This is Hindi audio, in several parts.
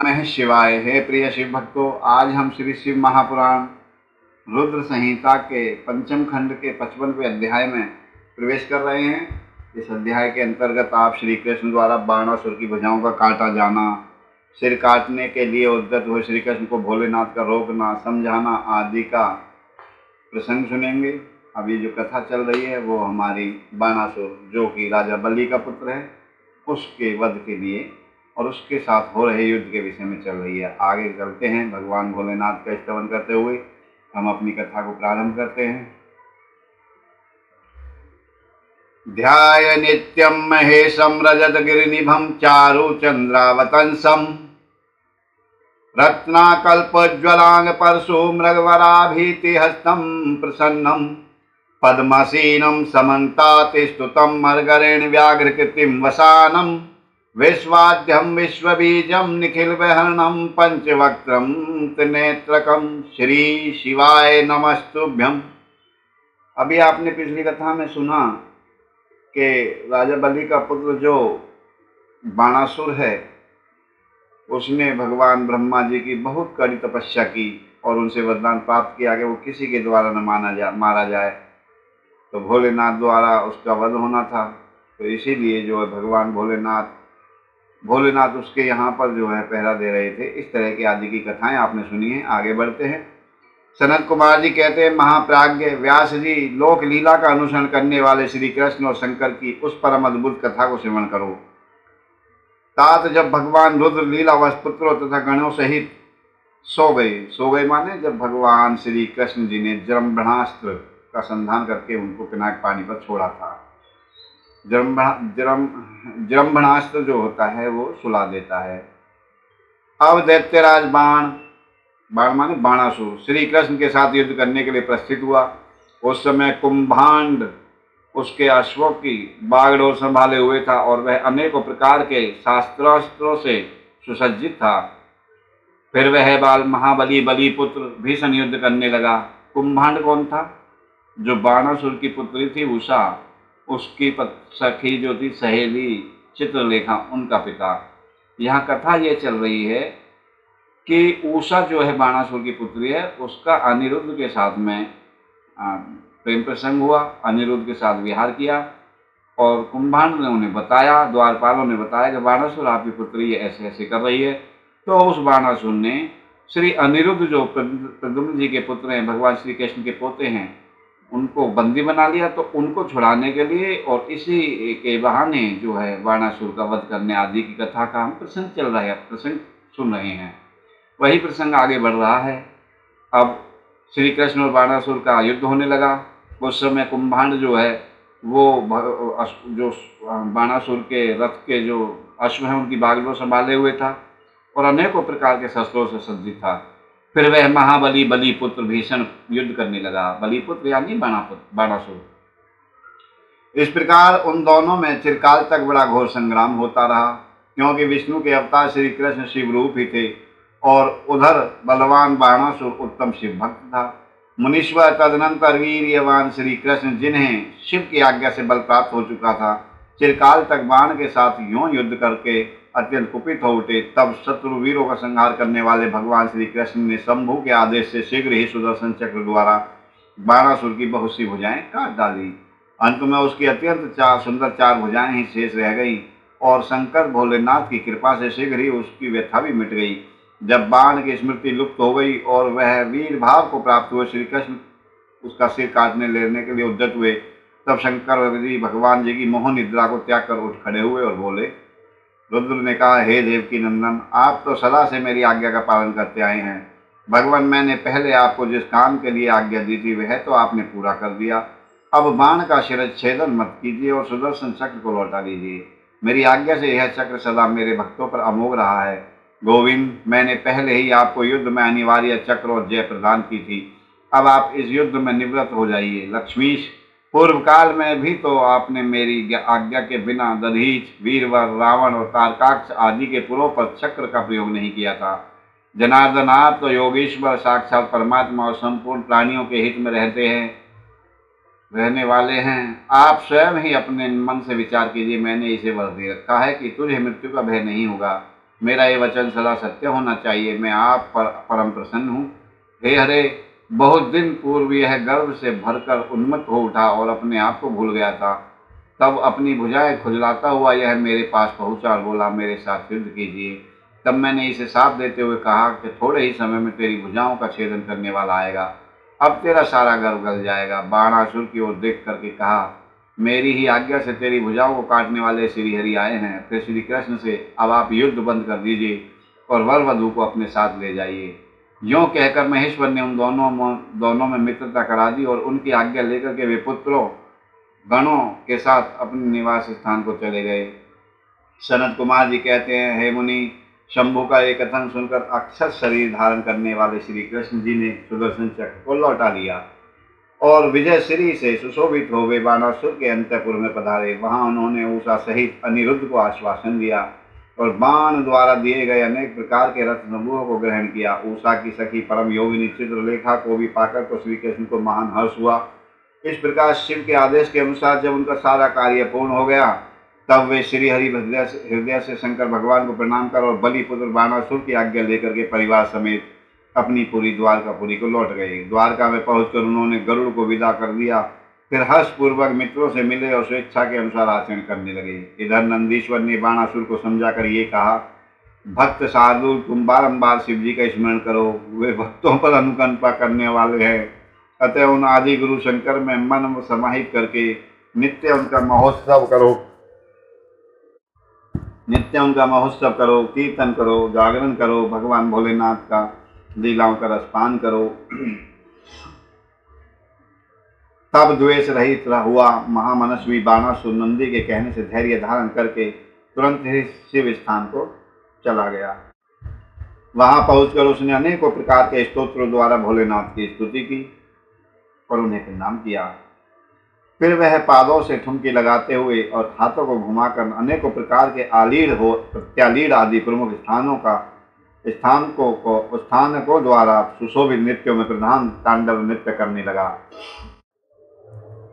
नमः शिवाय। हे प्रिय शिव भक्तों, आज हम श्री शिव महापुराण रुद्र संहिता के पंचम खंड के 55वें अध्याय में प्रवेश कर रहे हैं। इस अध्याय के अंतर्गत आप श्री कृष्ण द्वारा बाणासुर की भुजाओं का काटा जाना, सिर काटने के लिए उद्यत हुए श्री कृष्ण को भोलेनाथ का रोकना, समझाना आदि का प्रसंग सुनेंगे। अभी जो कथा चल रही है वो हमारी बाणासुर, जो कि राजा बलि का पुत्र है, उसके वध के लिए और उसके साथ हो रहे युद्ध के विषय में चल रही है। आगे चलते हैं। भगवान भोलेनाथ का स्तवन करते हुए हम अपनी कथा को प्रारंभ करते हैं। ध्याय नित्यं महेशं रजतगिरिनिभं चारुचन्द्रावतंसं रत्नाकल्पोज्ज्वलांग परशु मृगवराभीतिहस्तं प्रसन्नं पद्मसीनं समन्तात् स्तुतं मर्गरेण व्याघ्रकृतिं वसानं विश्वाद्यं विश्वबीजं निखिलविहरणं पंचवक्त्रं त्रिनेत्रकं श्री शिवाय नमस्तुभ्यं। अभी आपने पिछली कथा में सुना कि राजा बलि का पुत्र जो बाणासुर है, उसने भगवान ब्रह्मा जी की बहुत कड़ी तपस्या की और उनसे वरदान प्राप्त किया कि वो किसी के द्वारा न मारा जाए। तो भोलेनाथ द्वारा उसका वध होना था। तो इसीलिए जो है भगवान भोलेनाथ उसके यहाँ पर जो है पहरा दे रहे थे। इस तरह की आदि की कथाएं आपने सुनी हैं। आगे बढ़ते हैं। सनत कुमार जी कहते हैं, महाप्राज्ञ व्यास जी, लोक लीला का अनुसरण करने वाले श्री कृष्ण और शंकर की उस परम अद्भुत कथा को श्रवण करो। तात जब भगवान रुद्र लीलावश पुत्रों तथा गणों सहित सो गए माने जब भगवान श्री कृष्ण जी ने जरम्भणास्त्र का संधान करके उनको पिनाक पानी पर छोड़ा था। जरम्भणास्त्र जो होता है वो सुला देता है। अब दैत्यराज बाण माने बाणासुर श्री कृष्ण के साथ युद्ध करने के लिए प्रस्थित हुआ। उस समय कुंभांड उसके अश्वों की बागडोर संभाले हुए था और वह अनेकों प्रकार के शास्त्रास्त्रों से सुसज्जित था। फिर वह बाल महाबली बलिपुत्र भीषण युद्ध करने लगा। कुंभांड कौन था? जो बाणासुर की पुत्री थी उषा, उसकी सखी जो थी सहेली चित्रलेखा, उनका पिता। यहाँ कथा ये चल रही है कि उषा जो है बाणासुर की पुत्री है, उसका अनिरुद्ध के साथ में प्रेम प्रसंग हुआ। अनिरुद्ध के साथ विहार किया और कुंभांड ने उन्हें बताया, द्वारपालों ने बताया कि बाणासुर आपकी पुत्री ये ऐसे ऐसे कर रही है। तो उस बाणासुर ने श्री अनिरुद्ध जो प्रद्युम्न जी के पुत्र हैं, भगवान श्री कृष्ण के पोते हैं, उनको बंदी बना लिया। तो उनको छुड़ाने के लिए और इसी के बहाने जो है बाणासुर का वध करने आदि की कथा का हम प्रसंग चल रहा है, प्रसंग सुन रहे हैं। वही प्रसंग आगे बढ़ रहा है। अब श्री कृष्ण और बाणासुर का युद्ध होने लगा। उस समय कुंभांड जो है वो जो बाणासुर के रथ के जो अश्व हैं उनकी बागडोर संभाले हुए था और अनेकों प्रकार के शस्त्रों से सज्जित था। फिर वह महाबली बलिपुत्र भीषण युद्ध करने लगा। बलिपुत्र यानी बाणासुर। इस प्रकार उन दोनों में चिरकाल तक बड़ा घोर संग्राम होता रहा, क्योंकि विष्णु के अवतार श्री कृष्ण शिव रूप ही थे और उधर बलवान बाणासुर उत्तम शिव भक्त था। मुनीश्वर तदनंतर वीर्यवान श्री कृष्ण, जिन्हें शिव की आज्ञा से बल प्राप्त हो चुका था, चिरकाल तक बाण के साथ यूं युद्ध करके अत्यंत कुपित हो उठे। तब शत्रु वीरों का संहार करने वाले भगवान श्री कृष्ण ने शंभु के आदेश से शीघ्र ही सुदर्शन चक्र द्वारा बाणासुर की बहुत सी भुजाएं काट डाली। अंत में उसकी अत्यंत सुंदर 4 भुजाएं ही शेष रह गई और शंकर भोलेनाथ की कृपा से शीघ्र ही उसकी व्यथा भी मिट गई। जब बाण की स्मृति लुप्त हो गई और वह वीर भाव को प्राप्त हुए श्री कृष्ण उसका सिर काटने लेने के लिए उद्यत हुए, तब शंकर भगवान जी की मोह निद्रा को त्याग कर उठ खड़े हुए और बोले। रुद्र ने कहा, हे देवकी नंदन, आप तो सदा से मेरी आज्ञा का पालन करते आए हैं। भगवान, मैंने पहले आपको जिस काम के लिए आज्ञा दी थी वह तो आपने पूरा कर दिया। अब बाण का शिरच्छेदन मत कीजिए और सुदर्शन चक्र को लौटा दीजिए। मेरी आज्ञा से यह चक्र सदा मेरे भक्तों पर अमोघ रहा है। गोविंद, मैंने पहले ही आपको युद्ध में अनिवार्य चक्र और जय प्रदान की थी। अब आप इस युद्ध में निवृत्त हो जाइए। लक्ष्मीश, पूर्व काल में भी तो आपने मेरी आज्ञा के बिना दधीच, वीरवर, रावण और तारकाक्ष आदि के पुरों पर चक्र का प्रयोग नहीं किया था। जनार्दन, आप तो योगेश्वर साक्षात परमात्मा और संपूर्ण प्राणियों के हित में रहने वाले हैं। आप स्वयं ही अपने मन से विचार कीजिए। मैंने इसे वर दे रखा है कि तुझे मृत्यु का भय नहीं होगा। मेरा ये वचन सदा सत्य होना चाहिए। मैं आप पर परम प्रसन्न हूँ। हे हरे, बहुत दिन पूर्व यह गर्व से भरकर उन्मत्त हो उठा और अपने आप को भूल गया था। तब अपनी भुजाएं खुजलाता हुआ यह मेरे पास पहुंचा और बोला, मेरे साथ युद्ध कीजिए। तब मैंने इसे साथ देते हुए कहा कि थोड़े ही समय में तेरी भुजाओं का छेदन करने वाला आएगा, अब तेरा सारा गर्व गल जाएगा। बाणासुर की ओर देख करके कहा, मेरी ही आज्ञा से तेरी भुजाओं को काटने वाले श्री हरि आए हैं। फिर श्री कृष्ण से, अब आप युद्ध बंद कर दीजिए और वर वधु को अपने साथ ले जाइए। यूँ कहकर महेश्वर ने उन दोनों में मित्रता करा दी और उनकी आज्ञा लेकर के वे पुत्रों गणों के साथ अपने निवास स्थान को चले गए। सनत कुमार जी कहते हैं, हे मुनि, शंभु का एक कथन सुनकर अक्षर शरीर धारण करने वाले श्री कृष्ण जी ने सुदर्शन चक्र को लौटा लिया और विजय श्री से सुशोभित हो वे बाणासुर के अंतपुर में पधारे। वहां उन्होंने उषा सहित अनिरुद्ध को आश्वासन दिया और बाण द्वारा दिए गए अनेक प्रकार के रत्न समूहों को ग्रहण किया। उषा की सखी परम योगिनी चित्रलेखा को भी पाकर तो श्री कृष्ण को महान हर्ष हुआ। इस प्रकार शिव के आदेश के अनुसार जब उनका सारा कार्य पूर्ण हो गया, तब वे श्री हरि हृदय से शंकर भगवान को प्रणाम कर और बलिपुत्र बाणासुर की आज्ञा लेकर के परिवार समेत अपनी पूरी द्वारकापुरी को लौट गए। द्वारका में पहुंचकर उन्होंने गरुड़ को विदा कर दिया। फिर हर्षपूर्वक मित्रों से मिले और स्वेच्छा के अनुसार आचरण करने लगे। इधर नंदीश्वर ने बाणासुर को समझाकर ये कहा, भक्त शार्दूल, तुम बारंबार शिव जी का स्मरण करो, वे भक्तों पर अनुकंपा करने वाले हैं। अतः उन आदि गुरु शंकर में मन समाहित करके नित्य उनका महोत्सव करो, कीर्तन करो, जागरण करो, भगवान भोलेनाथ का लीलाओं का रसपान करो। तब द्वेष रहित हुआ महामनस्वी बाणासुर नंदी के कहने से धैर्य धारण करके तुरंत ही शिव स्थान को चला गया। वहां पहुंचकर उसने अनेकों प्रकार के स्तोत्रों द्वारा भोलेनाथ की स्तुति की और उन्हें प्रणाम किया। फिर वह पादों से ठुमकी लगाते हुए और हाथों को घुमाकर अनेकों प्रकार के आलीढ़ हो प्रत्यालीढ़ आदि प्रमुख स्थानकों द्वारा सुशोभित नृत्यों में प्रधान तांडव नृत्य करने लगा।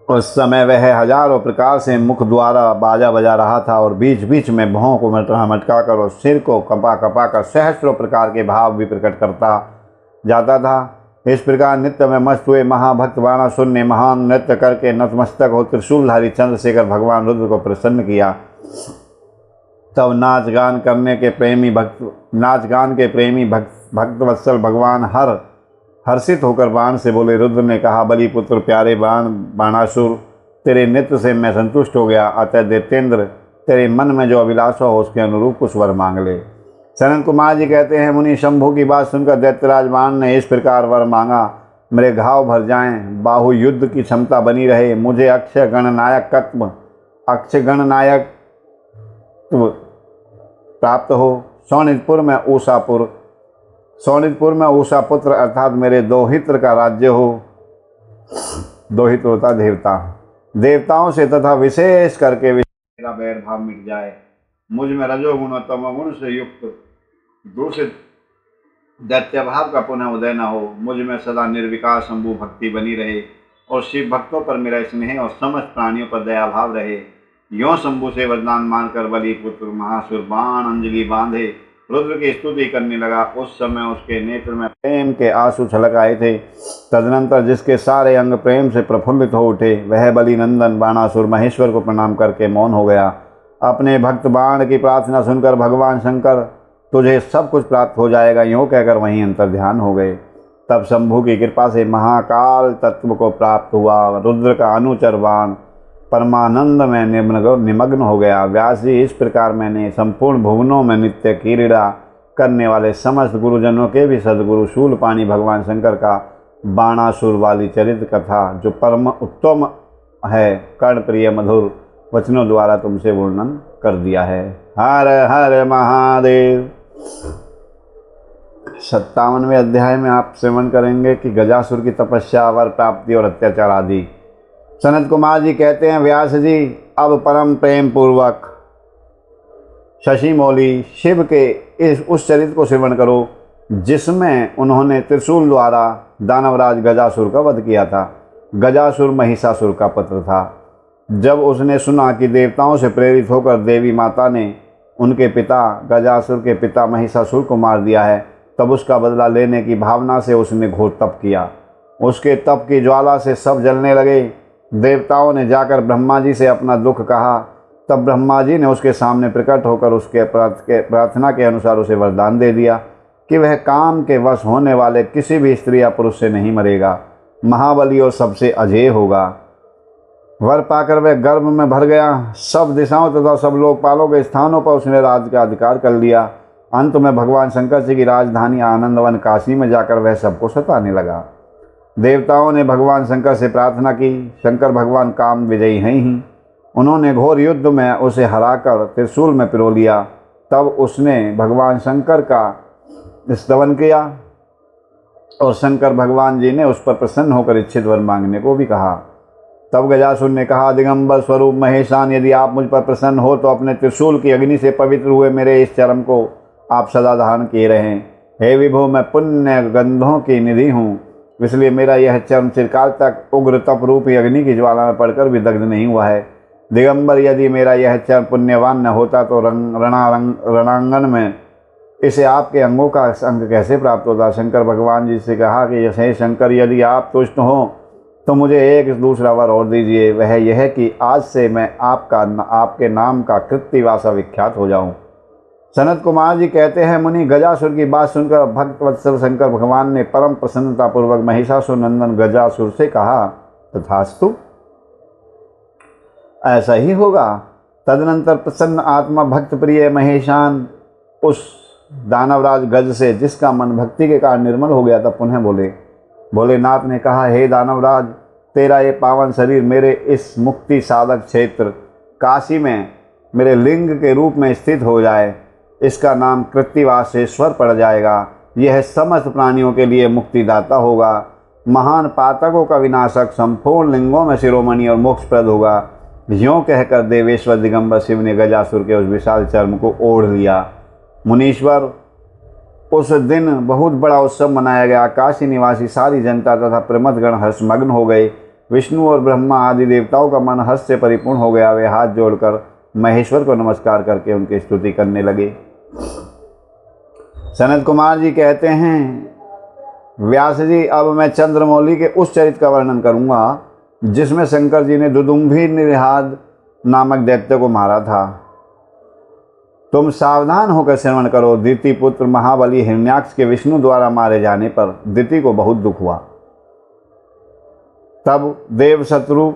उस समय वह हजारों प्रकार से मुख द्वारा बाजा बजा रहा था और बीच बीच में भौं को मटका कर और सिर को कपा कर सहस्रों प्रकार के भाव भी प्रकट करता जाता था। इस प्रकार नृत्य में मस्त हुए महाभक्त बाणासुर ने महान नृत्य करके नतमस्तक हो त्रिशूलधारी चंद्रशेखर भगवान रुद्र को प्रसन्न किया। तब नाच गान के प्रेमी भक्त वत्सल भगवान हर्षित होकर बाण से बोले। रुद्र ने कहा, बलिपुत्र प्यारे बाणासुर, तेरे नृत्य से मैं संतुष्ट हो गया। अतः दैत्येंद्र, तेरे मन में जो अभिलाषा हो उसके अनुरूप कुछ वर मांग ले। सनत कुमार जी कहते हैं, मुनि, शंभु की बात सुनकर दैत्यराज बाण ने इस प्रकार वर मांगा, मेरे घाव भर जाएं, बाहु युद्ध की क्षमता बनी रहे, मुझे अक्षय गणनायक प्राप्त हो, सोनितपुर में ऊषा पुत्र अर्थात मेरे दोहित्र का राज्य हो। दोहित्र होता देवताओं से तथा विशेष करके मेरा बैर भाव मिट जाए, मुझ में रजोगुण और तमोगुण से युक्त दूषित दैत्य भाव का पुनः उदय न हो, मुझ में सदा निर्विकार शंभु भक्ति बनी रहे और शिव भक्तों पर मेरा स्नेह और समस्त प्राणियों पर दया भाव रहे। यों शंभु से वरदान मानकर बलिपुत्र महासुर बाण अंजलि बांधे रुद्र की स्तुति करने लगा। उस समय उसके नेत्र में प्रेम के आंसू छलक आए थे। तदनंतर जिसके सारे अंग प्रेम से प्रफुल्लित हो उठे, वह बलि नंदन बाणासुर महेश्वर को प्रणाम करके मौन हो गया। अपने भक्त बाण की प्रार्थना सुनकर भगवान शंकर, तुझे सब कुछ प्राप्त हो जाएगा, यूँ कहकर वहीं अंतर्ध्यान हो गए। तब शंभु की कृपा से महाकाल तत्व को प्राप्त हुआ। रुद्र का अनुचर बाण परमानंद में निमग्न हो गया। व्यास जी, इस प्रकार मैंने संपूर्ण भुवनों में नित्य क्रीड़ा करने वाले समस्त गुरुजनों के भी सदगुरु शूलपाणी भगवान शंकर का बाणासुर वाली चरित्र कथा, जो परम उत्तम है, कर्ण प्रिय मधुर वचनों द्वारा तुमसे वर्णन कर दिया है। हर हर महादेव। 57वें अध्याय में आप श्रवण करेंगे कि गजासुर की तपस्या, वर प्राप्ति और अत्याचार आदि। सनत कुमार जी कहते हैं, व्यास जी, अब परम प्रेम पूर्वक शशि मौली शिव के उस चरित्र को श्रवण करो जिसमें उन्होंने त्रिशूल द्वारा दानवराज गजासुर का वध किया था। गजासुर महिषासुर का पुत्र था। जब उसने सुना कि देवताओं से प्रेरित होकर देवी माता ने उनके पिता गजासुर के पिता महिषासुर को मार दिया है, तब उसका बदला लेने की भावना से उसने घोर तप किया। उसके तप की ज्वाला से सब जलने लगे। देवताओं ने जाकर ब्रह्मा जी से अपना दुख कहा। तब ब्रह्मा जी ने उसके सामने प्रकट होकर उसके प्रार्थना के अनुसार उसे वरदान दे दिया कि वह काम के वश होने वाले किसी भी स्त्री या पुरुष से नहीं मरेगा, महाबली और सबसे अजेय होगा। वर पाकर वह गर्भ में भर गया। सब दिशाओं तथा सब लोकपालों के स्थानों पर उसने राज्य का अधिकार कर लिया। अंत में भगवान शंकर जी की राजधानी आनंदवन काशी में जाकर वह सबको सताने लगा। देवताओं ने भगवान शंकर से प्रार्थना की। शंकर भगवान काम विजयी हैं ही। उन्होंने घोर युद्ध में उसे हराकर त्रिशूल में पिरो लिया। तब उसने भगवान शंकर का स्तवन किया और शंकर भगवान जी ने उस पर प्रसन्न होकर इच्छित वर मांगने को भी कहा। तब गजासुर ने कहा, दिगंबर स्वरूप महेशान, यदि आप मुझ पर प्रसन्न हो तो अपने त्रिशूल की अग्नि से पवित्र हुए मेरे इस चर्म को आप सदा धारण किए रहें। हे विभो, मैं पुण्य गंधों की निधि हूँ, इसलिए मेरा यह चर्म चिरकाल तक उग्र तप रूपी अग्नि की ज्वाला में पड़कर भी दग्ध नहीं हुआ है। दिगंबर, यदि मेरा यह चर्म पुण्यवान न होता तो रणांगन में इसे आपके अंगों का अंग कैसे प्राप्त होता। शंकर भगवान जी से कहा कि हे शंकर, यदि आप तुष्ट हों तो मुझे एक दूसरा वर और दीजिए। वह यह कि आज से मैं आपके नाम का कृत्तिवासा विख्यात हो जाऊं। सनत कुमार जी कहते हैं, मुनि, गजासुर की बात सुनकर भक्त वत्सल शंकर भगवान ने परम प्रसन्नतापूर्वक महिषासुर नंदन गजासुर से कहा, तथास्तु, ऐसा ही होगा। तदनंतर प्रसन्न आत्मा भक्त प्रिय महेशान उस दानवराज गज से, जिसका मन भक्ति के कारण निर्मल हो गया था, पुनः बोले। भोलेनाथ ने कहा, हे दानवराज, तेरा ये पावन शरीर मेरे इस मुक्ति साधक क्षेत्र काशी में मेरे लिंग के रूप में स्थित हो जाए। इसका नाम कृत्तिवासेश्वर पड़ जाएगा। यह समस्त प्राणियों के लिए मुक्तिदाता होगा, महान पातकों का विनाशक, संपूर्ण लिंगों में शिरोमणि और मोक्षप्रद होगा। यों कहकर देवेश्वर दिगंबर शिव ने गजासुर के उस विशाल चर्म को ओढ़ लिया। मुनीश्वर, उस दिन बहुत बड़ा उत्सव मनाया गया। काशी निवासी सारी जनता तथा प्रमथगण हर्षमग्न हो गए। विष्णु और ब्रह्मा आदि देवताओं का मन हर्ष से परिपूर्ण हो गया। वे हाथ जोड़कर महेश्वर को नमस्कार करके उनकी स्तुति करने लगे। सनत कुमार जी कहते हैं, व्यास जी, अब मैं चंद्रमौली के उस चरित्र का वर्णन करूंगा जिसमें शंकर जी ने दुदुम्भी निरहाद नामक दैत्य को मारा था। तुम सावधान होकर श्रवण करो। दिति पुत्र महाबली हिरण्याक्ष के विष्णु द्वारा मारे जाने पर दिति को बहुत दुख हुआ। तब देवशत्रु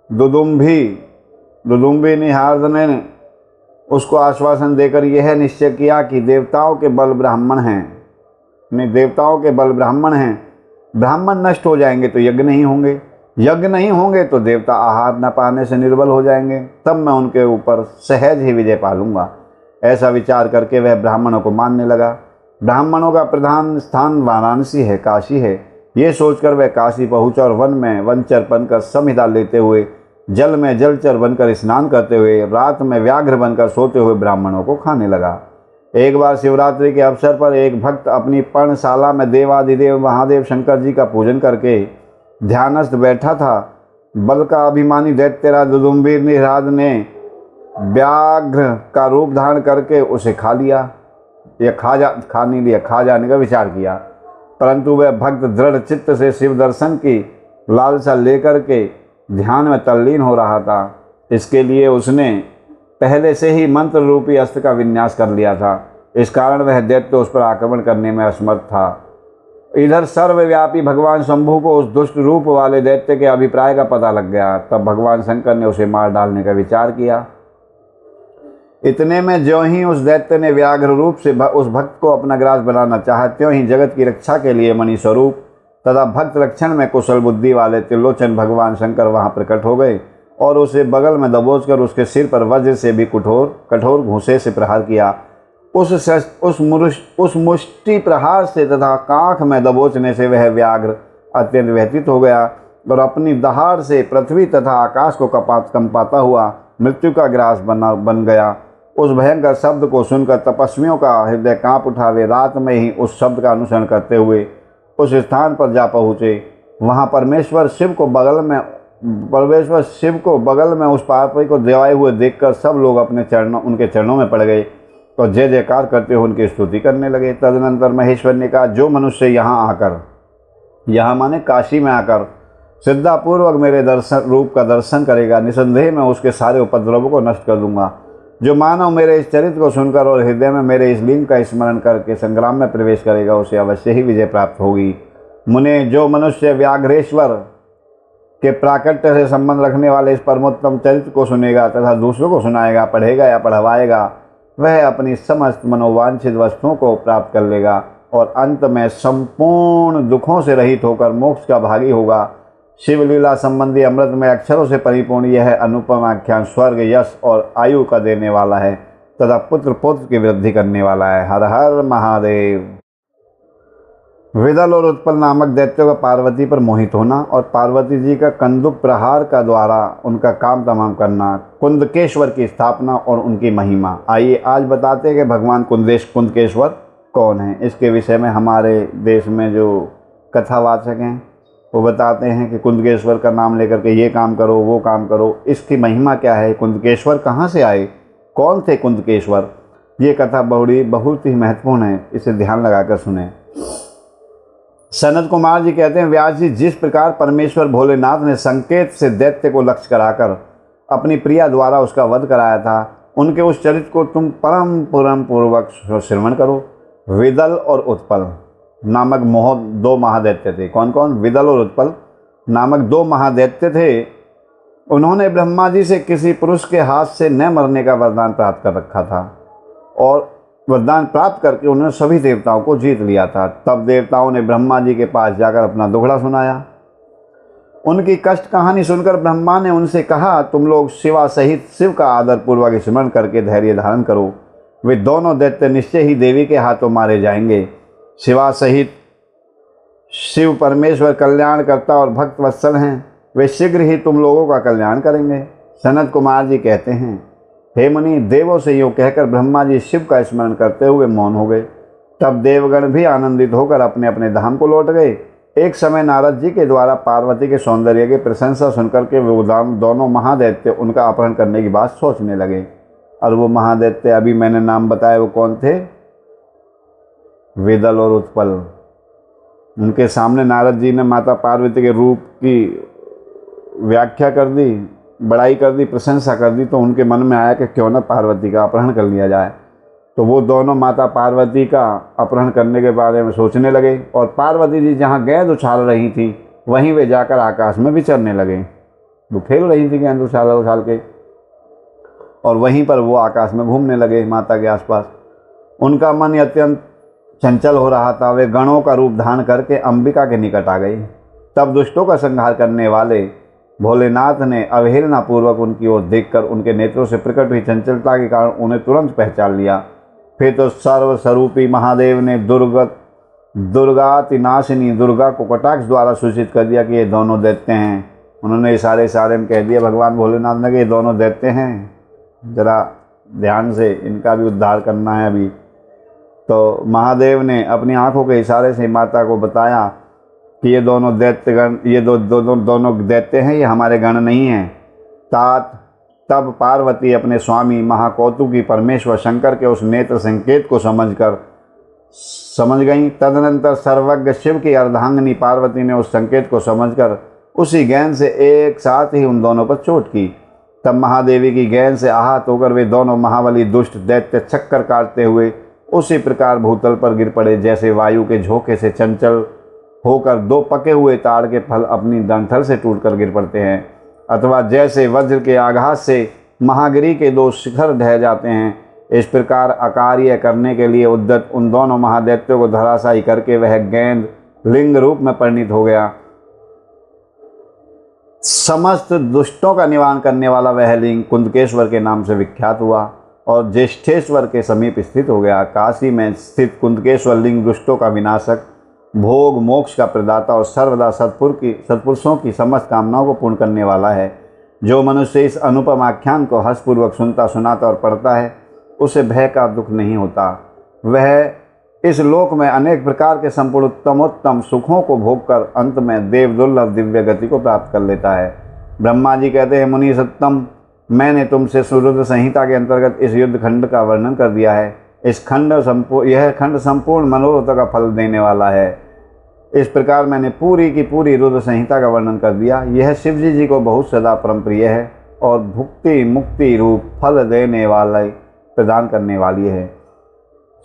दुदुम्भी निहाद ने उसको आश्वासन देकर यह निश्चय किया कि देवताओं के बल ब्राह्मण हैं। ब्राह्मण नष्ट हो जाएंगे तो यज्ञ नहीं होंगे, यज्ञ नहीं होंगे तो देवता आहार न पाने से निर्बल हो जाएंगे, तब मैं उनके ऊपर सहज ही विजय पालूंगा। ऐसा विचार करके वह ब्राह्मणों को मानने लगा। ब्राह्मणों का प्रधान स्थान वाराणसी है, काशी है। ये सोचकर वह काशी पहुंचा और वन में वनचर बनकर संहिता लेते हुए, जल में जलचर बनकर स्नान करते हुए, रात में व्याघ्र बनकर सोते हुए ब्राह्मणों को खाने लगा। एक बार शिवरात्रि के अवसर पर एक भक्त अपनी पर्णशाला में देवाधिदेव महादेव शंकर जी का पूजन करके ध्यानस्थ बैठा था। बल का अभिमानी दैत्यराज दुदुम्भी निरहाद ने व्याघ्र का रूप धारण करके उसे खा जाने का विचार किया, परंतु वह भक्त दृढ़ चित्त से शिव दर्शन की लालसा लेकर के ध्यान में तल्लीन हो रहा था। इसके लिए उसने पहले से ही मंत्र रूपी अस्त्र का विन्यास कर लिया था। इस कारण वह दैत्य उस पर आक्रमण करने में असमर्थ था। इधर सर्वव्यापी भगवान शंभु को उस दुष्ट रूप वाले दैत्य के अभिप्राय का पता लग गया। तब भगवान शंकर ने उसे मार डालने का विचार किया। इतने में ज्यों ही उस दैत्य ने व्याघ्र रूप से उस भक्त को अपना ग्रास बनाना चाहा, त्यों ही जगत की रक्षा के लिए मणि स्वरूप तथा भक्त रक्षण में कुशल बुद्धि वाले त्रिलोचन भगवान शंकर वहां प्रकट हो गए और उसे बगल में दबोचकर उसके सिर पर वज्र से भी कठोर घूंसे से प्रहार किया। उस मुष्टि प्रहार से तथा कांख में दबोचने से वह व्याघ्र अत्यंत व्यथित हो गया और अपनी दहाड़ से पृथ्वी तथा आकाश को कंपाता हुआ मृत्यु का ग्रास बन गया। उस भयंकर शब्द को सुनकर तपस्वियों का हृदय कांप उठा। वे रात में ही उस शब्द का अनुसरण करते हुए उस स्थान पर जा पहुँचे। वहाँ परमेश्वर शिव को बगल में परमेश्वर शिव को बगल में उस पार्वती को देवाए हुए देखकर सब लोग उनके चरणों में पड़ गए तो जय जयकार करते हुए उनकी स्तुति करने लगे। तदनंतर महेश्वर ने कहा, जो मनुष्य यहाँ माने काशी में आकर श्रद्धापूर्वक मेरे रूप का दर्शन करेगा, निसंदेह मैं उसके सारे उपद्रवों को नष्ट कर दूंगा। जो मानव मेरे इस चरित्र को सुनकर और हृदय में मेरे इस लिंग का स्मरण करके संग्राम में प्रवेश करेगा, उसे अवश्य ही विजय प्राप्त होगी। मुने, जो मनुष्य व्याघ्रेश्वर के प्राकट्य से संबंध रखने वाले इस परमोत्तम चरित्र को सुनेगा तथा दूसरों को सुनाएगा, पढ़ेगा या पढ़वाएगा, वह अपनी समस्त मनोवांछित वस्तुओं को प्राप्त कर लेगा और अंत में संपूर्ण दुखों से रहित होकर मोक्ष का भागी होगा। शिवलीला संबंधी अमृत में अक्षरों से परिपूर्ण यह अनुपम आख्यान स्वर्ग, यश और आयु का देने वाला है तथा पुत्र की वृद्धि करने वाला है। हर हर महादेव। विदल और उत्पल नामक दैत्यों का पार्वती पर मोहित होना और पार्वती जी का कंदुक प्रहार का द्वारा उनका काम तमाम करना, कुंदकेश्वर की स्थापना और उनकी महिमा। आइए आज बताते हैं कि भगवान कुंदकेश्वर कौन है। इसके विषय में हमारे देश में जो कथावाचक हैं वो बताते हैं कि कुंदकेश्वर का नाम लेकर के ये काम करो, वो काम करो। इसकी महिमा क्या है, कुंदकेश्वर कहाँ से आए, कौन थे कुंदकेश्वर, ये कथा बहुत ही महत्वपूर्ण है, इसे ध्यान लगाकर सुने। सनत कुमार जी कहते हैं, व्यास जी, जिस प्रकार परमेश्वर भोलेनाथ ने संकेत से दैत्य को लक्ष्य कराकर अपनी प्रिया द्वारा उसका वध कराया था, उनके उस चरित्र को तुम परम पूर्वक श्रवण करो। विदल और उत्पल नामक दो महादैत्य थे। कौन कौन? विदल और उत्पल नामक दो महादैत्य थे। उन्होंने ब्रह्मा जी से किसी पुरुष के हाथ से न मरने का वरदान प्राप्त कर रखा था और वरदान प्राप्त करके उन्होंने सभी देवताओं को जीत लिया था। तब देवताओं ने ब्रह्मा जी के पास जाकर अपना दुखड़ा सुनाया। उनकी कष्ट कहानी सुनकर ब्रह्मा ने उनसे कहा, तुम लोग शिवा सहित शिव का आदर पूर्वक स्मरण करके धैर्य धारण करो। वे दोनों दैत्य निश्चय ही देवी के हाथों मारे जाएंगे। शिवा सहित शिव परमेश्वर कल्याण करता और भक्त वत्सल हैं, वे शीघ्र ही तुम लोगों का कल्याण करेंगे। सनत कुमार जी कहते हैं, हे मुनि, देवों से यूँ कहकर ब्रह्मा जी शिव का स्मरण करते हुए मौन हो गए। तब देवगण भी आनंदित होकर अपने अपने धाम को लौट गए। एक समय नारद जी के द्वारा पार्वती के सौंदर्य की प्रशंसा सुनकर के वो दोनों महादैत्य उनका अपहरण करने की बात सोचने लगे। और वो महादैत्य अभी मैंने नाम बताया वो कौन थे? विदल और उत्पल। उनके सामने नारद जी ने माता पार्वती के रूप की व्याख्या कर दी, बड़ाई कर दी, प्रशंसा कर दी, तो उनके मन में आया कि क्यों न पार्वती का अपहरण कर लिया जाए। तो वो दोनों माता पार्वती का अपहरण करने के बारे में सोचने लगे और पार्वती जी जहाँ गेंद उछाल रही थी वहीं वे जाकर आकाश में विचरने लगे। वो खेल रही थी गेंद उछाल के और वहीं पर वो आकाश में घूमने लगे माता के आसपास। उनका मन अत्यंत चंचल हो रहा था। वे गणों का रूप धारण करके अंबिका के निकट आ गई। तब दुष्टों का संहार करने वाले भोलेनाथ ने अवहेलना पूर्वक उनकी ओर देखकर उनके नेत्रों से प्रकट हुई चंचलता के कारण उन्हें तुरंत पहचान लिया। फिर तो सर्वस्वरूपी महादेव ने दुर्गातिनाशिनी दुर्गा को कटाक्ष द्वारा सूचित कर दिया कि ये दोनों दैत्य हैं। उन्होंने इशारे में कह दिया भगवान भोलेनाथ ने कि ये दोनों दैत्य हैं, जरा ध्यान से इनका भी उद्धार करना है अभी। तो महादेव ने अपनी आंखों के इशारे से माता को बताया कि ये दोनों दैत्यगण, ये दोनों दैत्य हैं, ये हमारे गण नहीं हैं। तब पार्वती अपने स्वामी महाकौतुकी परमेश्वर शंकर के उस नेत्र संकेत को समझ गई। तदनंतर सर्वज्ञ शिव की अर्धांगिनी पार्वती ने उस संकेत को समझकर उसी गेंद से एक साथ ही उन दोनों पर चोट की। तब महादेवी की गेंद से आहत होकर वे दोनों महाबली दुष्ट दैत्य चक्कर काटते हुए उसी प्रकार भूतल पर गिर पड़े जैसे वायु के झोंके से चंचल होकर दो पके हुए ताड़ के फल अपनी डंठल से टूटकर गिर पड़ते हैं, अथवा जैसे वज्र के आघात से महागिरी के दो शिखर ढह जाते हैं। इस प्रकार अकार्य करने के लिए उद्यत उन दोनों महादैत्यों को धराशायी करके वह गेंद लिंग रूप में परिणित हो गया। समस्त दुष्टों का निवारण करने वाला वह लिंग कुंदकेश्वर के नाम से विख्यात हुआ और ज्येष्ठेश्वर के समीप स्थित हो गया। काशी में स्थित कुंदकेश्वर लिंग दुष्टों का विनाशक, भोग मोक्ष का प्रदाता और सर्वदा सत्पुरुषों की समस्त कामनाओं को पूर्ण करने वाला है। जो मनुष्य इस अनुपम आख्यान को हर्षपूर्वक सुनाता और पढ़ता है उसे भय का दुख नहीं होता। वह इस लोक में अनेक प्रकार के संपूर्ण उत्तमोत्तम सुखों को भोग कर अंत में देव दुर्लभ दिव्य गति को प्राप्त कर लेता है। ब्रह्मा जी कहते हैं, मुनि सत्तम, मैंने तुमसे रुद्र संहिता के अंतर्गत इस युद्ध खंड का वर्णन कर दिया है। यह खंड संपूर्ण मनोरथ का फल देने वाला है। इस प्रकार मैंने पूरी की पूरी रुद्र संहिता का वर्णन कर दिया। यह शिवजी जी को बहुत सदा परम प्रिय है और भुक्ति मुक्ति रूप फल देने वाला प्रदान करने वाली है।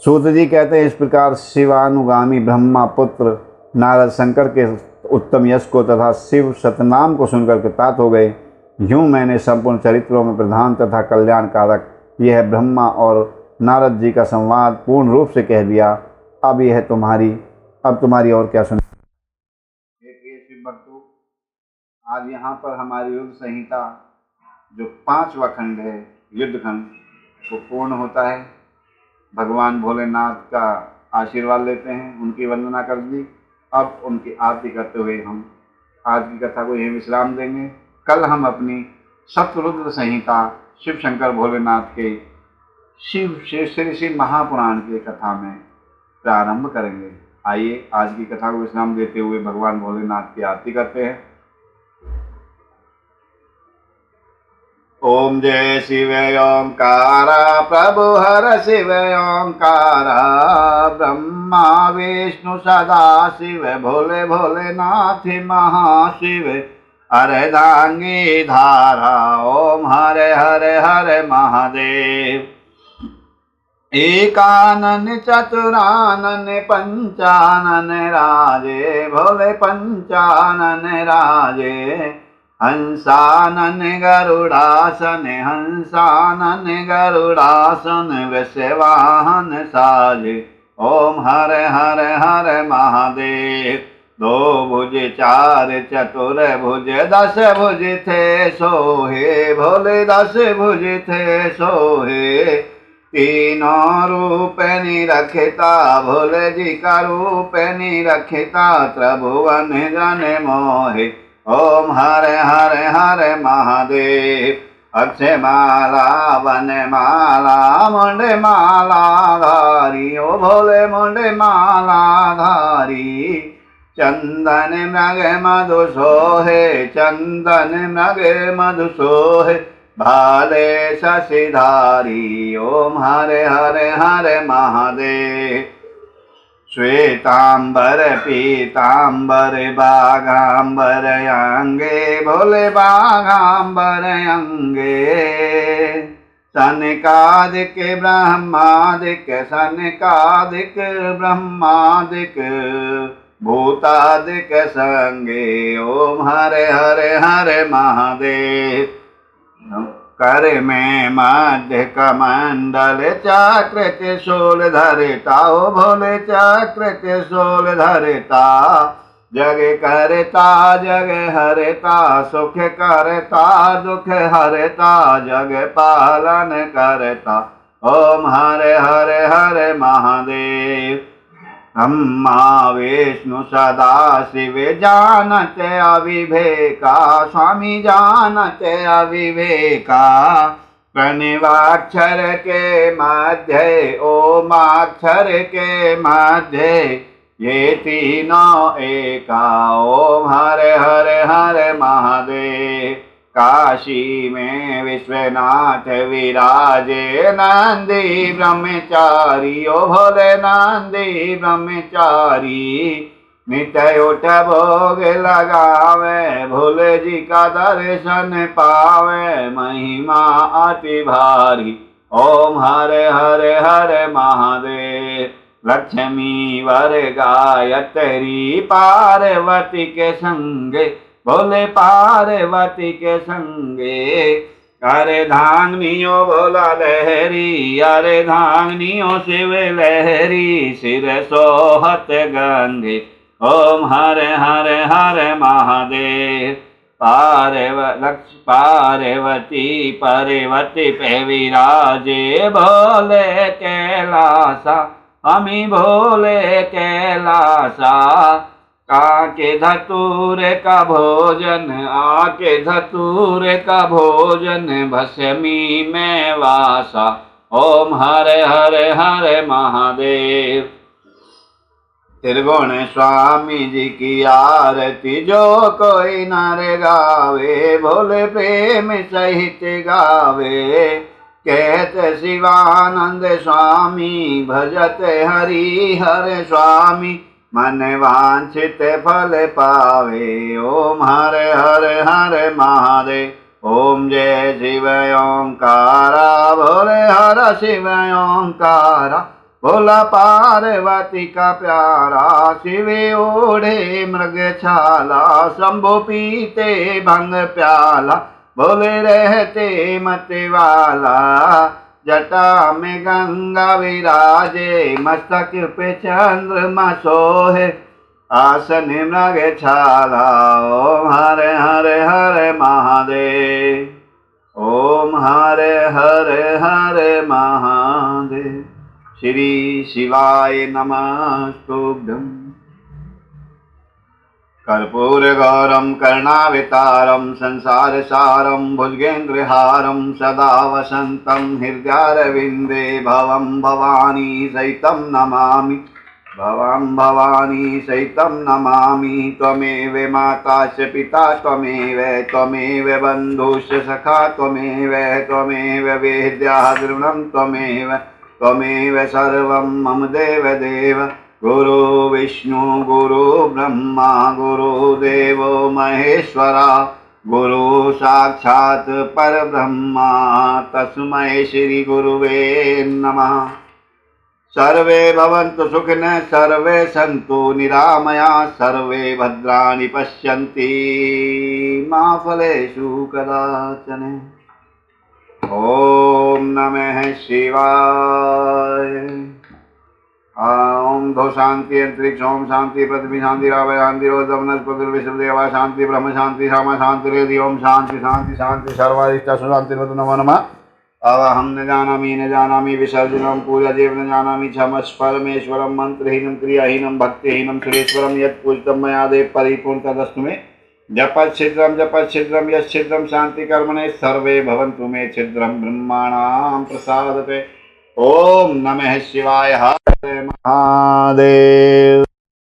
सूत जी कहते हैं, इस प्रकार शिवानुगामी ब्रह्मा पुत्र नारद शंकर के उत्तम यश को तथा शिव सतनाम को सुनकर कृतार्थ हो गए। यूँ मैंने संपूर्ण चरित्रों में प्रधान तथा कल्याणकारक यह ब्रह्मा और नारद जी का संवाद पूर्ण रूप से कह दिया। अब तुम्हारी और क्या सुन। शिव भक्तों, आज यहाँ पर हमारी युद्ध संहिता जो 5वां खंड है, युद्ध खंड, वो पूर्ण होता है। भगवान भोलेनाथ का आशीर्वाद लेते हैं, उनकी वंदना कर दी। अब उनकी आरती करते हुए हम आज की कथा को यहीं विश्राम देंगे। कल हम अपनी सप्तरुद्र संहिता शिव शंकर भोलेनाथ के श्री महापुराण की कथा में प्रारंभ करेंगे। आइए आज की कथा को विश्राम देते हुए भगवान भोलेनाथ की आरती करते हैं। ओम जय शिव ओंकारा, प्रभु हर शिव ओंकारा, ब्रह्मा विष्णु सदा शिव, भोले भोलेनाथ महाशिव, अर्धांगी धारा, ओम हरे हरे हरे महादेव। एकानन चतुरानन पंचानन राजे, भोले पंचानन राजे, हंसानन गरुड़ासन, हंसानन गरुड़ासन, वृषवाहन साजे, ओम हरे हरे हरे महादेव। दो भुज चार चतुर भुज, 10 भुज थे सोहे, भोले 10 भुज थे सोहे। तीनों रूप निरखता, भोले जी का रूप निरखता, त्रिभुवन जन मोहे, ओम हरे हरे हरे महादेव। अक्षय माला वन माला, मुंडे माला धारी, ओ भोले मुंडे माला धारी। चंदन मृग मधु सोहे, चंदन मृग मधु सोहे, भाले शशिधारी, ओम हरे हरे हरे महादेव। श्वेतांबर पीतांबर बाघांबर अंगे, भोले बाघांबर अंगे। सनकादिक ब्रह्मादिक, सनकादिक ब्रह्मादिक, भूतादिक संगे, ओम हरे हरे हरे महादेव। कर में मध्य कमंडल, चक्र त्रिशूल धरता, ओ भोले चक्र त्रिशूल धरता। जग करता जग हरता, सुख करता दुख हरता, जग पालन करता, ओम हरे हरे हरे महादेव। ब्रह्मा विष्णु सदा शिव, जानते अविवेका, स्वामी जानते अविवेका। प्रणवाक्षर के मध्य, ओमाक्षर के मध्य, ये तीनों एका, ओम हरे हरे हरे महादेव। काशी में विश्वनाथ विराजे, नंदी ब्रह्मचारी, ओ भोले नंदी ब्रह्मचारी। नित्य उठ भोग लगावे, भोले जी का दर्शन पावे, महिमा अति भारी, ओम हरे हरे हरे महादेव। लक्ष्मी वर गायत्री, पार्वती के संगे, भोले पार्वती के संगे। अरे धांगनियो भोला लहरी, अरे धांगनियो शिव लहरी, सिर सोहत गंगे, ओम हरे हरे हरे महादेव। पार्वती पार्वती पे विराजे, भोले कैलासा, हमी भोले कैलासा। काके धतूर का भोजन, आके धतूर का भोजन, भस्मी में वासा, ओम हरे हरे हरे महादेव। त्रिगुण स्वामी जी की आरती जो कोई नर गावे, भोले प्रेम सहित गावे। कहते शिवानंद स्वामी भजत हरि हर स्वामी, मन वांछित फल पावे। ओम हर हर हर महादेव। ओम जय शिव ओंकारा, भोले हर शिव ओंकारा। भोला पार्वती का प्यारा, शिव ओढ़े मृग छाला। शंभु पीते भंग प्याला, भोले रहते मत वाला। जटा में गंगा विराजे, मस्तक पे चंद्रमा सोहे। आसन मृग छाला, ओम हर हर हर महादेव। ओम हर हर हर महादेव। श्री शिवाय नमः तुभ्यम्। कर्पूरगौरं करुणावतारं संसारसारं भुजगेन्द्रहारं सदा वसन्तं हृदयारविन्दे भवं भवानी सहितं नमामि। भवं भवानी सहितं नमामि। त्वमेव माता च पिता त्वमेव, त्वमेव बन्धुश्च सखा त्वमेव, त्वमेव वेद्या द्रविणं त्वमेव, त्वमेव सर्वं मम देवदेव। गुरु विष्णु गुरु ब्रह्मा गुरुदेवो महेश्वरा, गुरु साक्षात् परब्रह्मा तस्मै श्री गुरुवे नमः। सर्वे भवन्तु सुखिनः, सर्वे सन्तु निरामयाः, सर्वे भद्राणि पश्यन्ति मा फलेषु कदाचन। ओम नमः शिवाय। ओम धो शांति अंतरिक्ष, ओम शांति पृथ्वी शांति रावय शांति रोदम वनस्पति विश्वदेवा शांति ब्रह्म शांति श्यामा शांति रेदि। ओम शांति शांति शांति सर्वाधिष्ठा सुशांति नमो नमः। अवहम न जानामि विसर्जनम पूजा देव न जानामि क्षमस्व परमेश्वरम। मंत्रहीनम क्रियाहीनम भक्तिहीनम सुरेश्वरम यत् पूजितम मया देव परिपूर्ण तदस्तु मे। जपच्छिद्रम यच्छिद्रम शांति कर्मणे सर्वे भवन्तु मे छिद्रम ब्रह्माणां प्रसादते। ओम नमः शिवाय। हर महादेव।